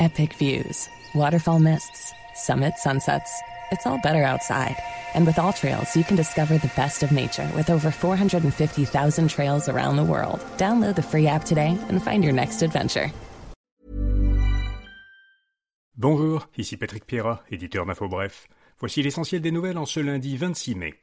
Epic views, waterfall mists, summit sunsets. It's all better outside. And with AllTrails, you can discover the best of nature with over 450,000 trails around the world. Download the free app today and find your next adventure. Bonjour, ici Patrick Pierrat, éditeur d'Info Bref. Voici l'essentiel des nouvelles en ce lundi 26 mai.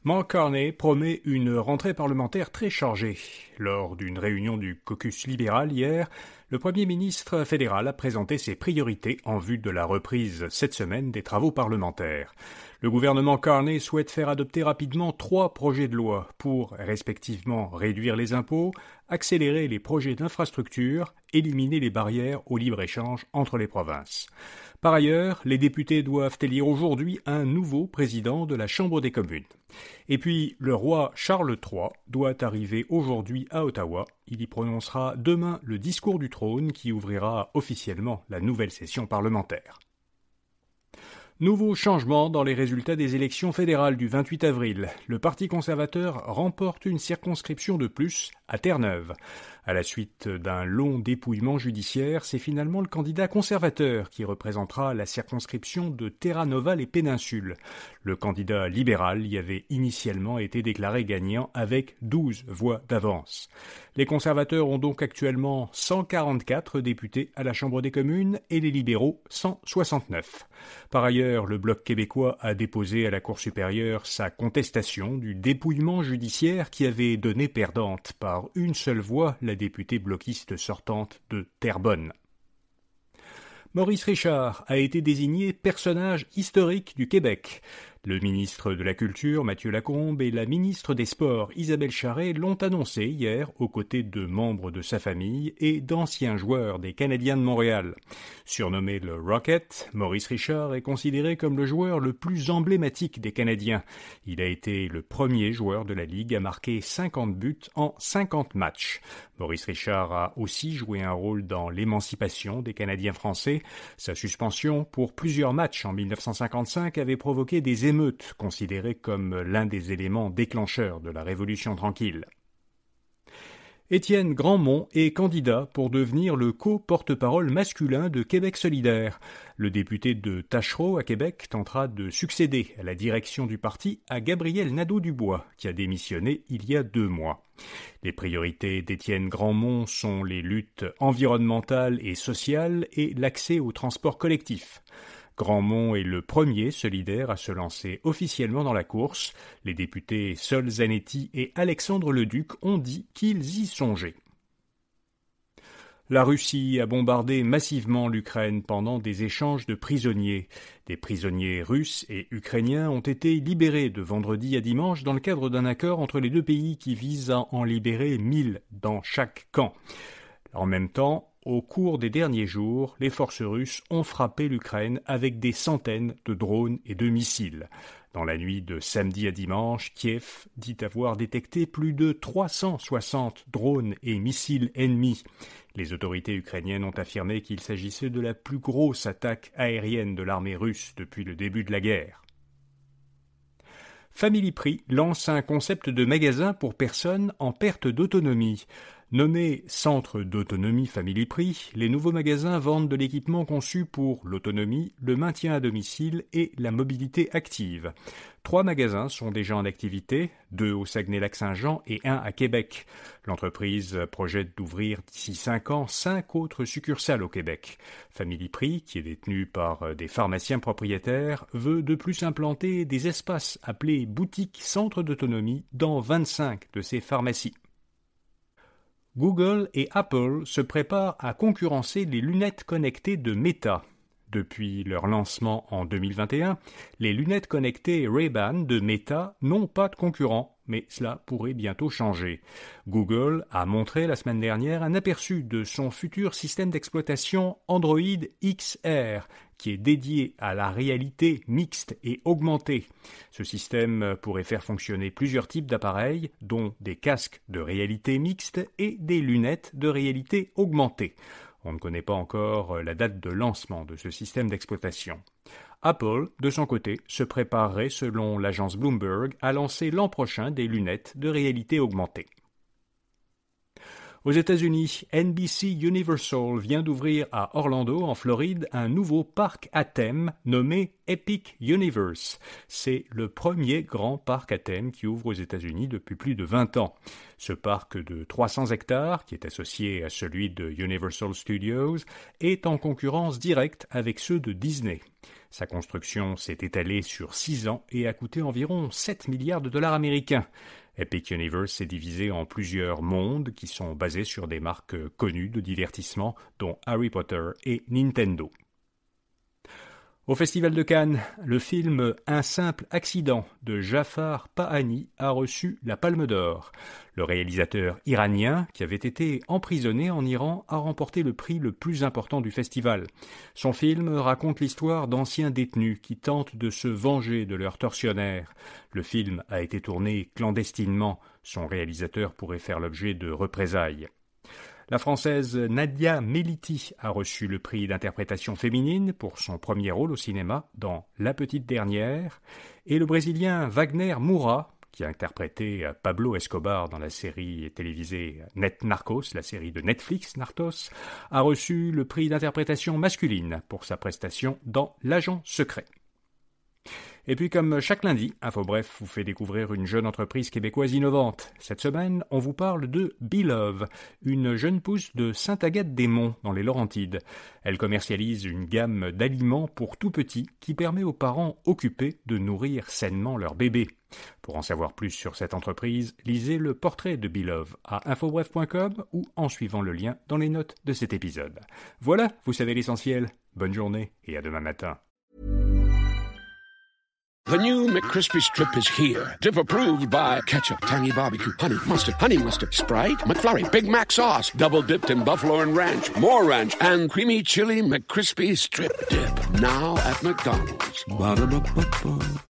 Mark Carney promet une rentrée parlementaire très chargée. Lors d'une réunion du caucus libéral hier, le Premier ministre fédéral a présenté ses priorités en vue de la reprise cette semaine des travaux parlementaires. Le gouvernement Carney souhaite faire adopter rapidement 3 projets de loi pour, respectivement, réduire les impôts, accélérer les projets d'infrastructure, éliminer les barrières au libre-échange entre les provinces. Par ailleurs, les députés doivent élire aujourd'hui un nouveau président de la Chambre des communes. Et puis, le roi Charles III doit arriver aujourd'hui à Ottawa. Il y prononcera demain le discours du trône qui ouvrira officiellement la nouvelle session parlementaire. Nouveau changement dans les résultats des élections fédérales du 28 avril. Le Parti conservateur remporte une circonscription de plus à Terre-Neuve. À la suite d'un long dépouillement judiciaire, c'est finalement le candidat conservateur qui représentera la circonscription de Terra-Nova-les-Péninsules. Le candidat libéral y avait initialement été déclaré gagnant avec 12 voix d'avance. Les conservateurs ont donc actuellement 144 députés à la Chambre des communes et les libéraux 169. Par ailleurs, le Bloc québécois a déposé à la Cour supérieure sa contestation du dépouillement judiciaire qui avait donné perdante par une seule voix la députée bloquiste sortante de Terrebonne. Maurice Richard a été désigné personnage historique du Québec. Le ministre de la Culture, Mathieu Lacombe, et la ministre des Sports, Isabelle Charest, l'ont annoncé hier aux côtés de membres de sa famille et d'anciens joueurs des Canadiens de Montréal. Surnommé le Rocket, Maurice Richard est considéré comme le joueur le plus emblématique des Canadiens. Il a été le premier joueur de la Ligue à marquer 50 buts en 50 matchs. Maurice Richard a aussi joué un rôle dans l'émancipation des Canadiens français. Sa suspension pour plusieurs matchs en 1955 avait provoqué des émeutes considérées comme l'un des éléments déclencheurs de la Révolution tranquille. Étienne Grandmont est candidat pour devenir le co-porte-parole masculin de Québec solidaire. Le député de Tachereau à Québec tentera de succéder à la direction du parti à Gabriel Nadeau-Dubois, qui a démissionné il y a 2 mois. Les priorités d'Étienne Grandmont sont les luttes environnementales et sociales et l'accès au transport collectif. Grandmont est le premier solidaire à se lancer officiellement dans la course. Les députés Sol Zanetti et Alexandre Leduc ont dit qu'ils y songeaient. La Russie a bombardé massivement l'Ukraine pendant des échanges de prisonniers. Des prisonniers russes et ukrainiens ont été libérés de vendredi à dimanche dans le cadre d'un accord entre les 2 pays qui vise à en libérer 1000 dans chaque camp. En même temps, au cours des derniers jours, les forces russes ont frappé l'Ukraine avec des centaines de drones et de missiles. Dans la nuit de samedi à dimanche, Kiev dit avoir détecté plus de 360 drones et missiles ennemis. Les autorités ukrainiennes ont affirmé qu'il s'agissait de la plus grosse attaque aérienne de l'armée russe depuis le début de la guerre. Family Prix lance un concept de magasin pour personnes en perte d'autonomie. Nommés Centre d'autonomie Family Prix, les nouveaux magasins vendent de l'équipement conçu pour l'autonomie, le maintien à domicile et la mobilité active. 3 magasins sont déjà en activité, 2 au Saguenay-Lac-Saint-Jean et 1 à Québec. L'entreprise projette d'ouvrir d'ici 5 ans 5 autres succursales au Québec. Family Prix, qui est détenu par des pharmaciens propriétaires, veut de plus implanter des espaces appelés boutiques centres d'autonomie dans 25 de ces pharmacies. Google et Apple se préparent à concurrencer les lunettes connectées de Meta. Depuis leur lancement en 2021, les lunettes connectées Ray-Ban de Meta n'ont pas de concurrent, mais cela pourrait bientôt changer. Google a montré la semaine dernière un aperçu de son futur système d'exploitation Android XR, qui est dédié à la réalité mixte et augmentée. Ce système pourrait faire fonctionner plusieurs types d'appareils, dont des casques de réalité mixte et des lunettes de réalité augmentée. On ne connaît pas encore la date de lancement de ce système d'exploitation. Apple, de son côté, se préparerait, selon l'agence Bloomberg, à lancer l'an prochain des lunettes de réalité augmentée. Aux États-Unis, NBC Universal vient d'ouvrir à Orlando, en Floride, un nouveau parc à thème nommé Epic Universe. C'est le premier grand parc à thème qui ouvre aux États-Unis depuis plus de 20 ans. Ce parc de 300 hectares, qui est associé à celui de Universal Studios, est en concurrence directe avec ceux de Disney. Sa construction s'est étalée sur 6 ans et a coûté environ 7 milliards de dollars américains. Epic Universe est divisé en plusieurs mondes qui sont basés sur des marques connues de divertissement, dont Harry Potter et Nintendo. Au Festival de Cannes, le film Un simple accident de Jafar Pahani a reçu la Palme d'Or. Le réalisateur iranien, qui avait été emprisonné en Iran, a remporté le prix le plus important du festival. Son film raconte l'histoire d'anciens détenus qui tentent de se venger de leurs tortionnaires. Le film a été tourné clandestinement. Son réalisateur pourrait faire l'objet de représailles. La Française Nadia Meliti a reçu le prix d'interprétation féminine pour son premier rôle au cinéma dans La Petite Dernière, et le Brésilien Wagner Moura, qui a interprété Pablo Escobar dans la série télévisée Narcos, la série de Netflix Narcos, a reçu le prix d'interprétation masculine pour sa prestation dans L'Agent secret. Et puis comme chaque lundi, InfoBref vous fait découvrir une jeune entreprise québécoise innovante. Cette semaine, on vous parle de Belove, une jeune pousse de Sainte-Agathe-des-Monts dans les Laurentides. Elle commercialise une gamme d'aliments pour tout petits qui permet aux parents occupés de nourrir sainement leur bébé. Pour en savoir plus sur cette entreprise, lisez le portrait de Belove à infobref.com ou en suivant le lien dans les notes de cet épisode. Voilà, vous savez l'essentiel. Bonne journée et à demain matin. The new McCrispy Strip is here. Dip approved by ketchup, tangy barbecue, honey mustard, Sprite, McFlurry, Big Mac sauce, double dipped in buffalo and ranch, more ranch, and creamy chili McCrispy Strip Dip. Now at McDonald's. Ba-da-ba-ba-ba.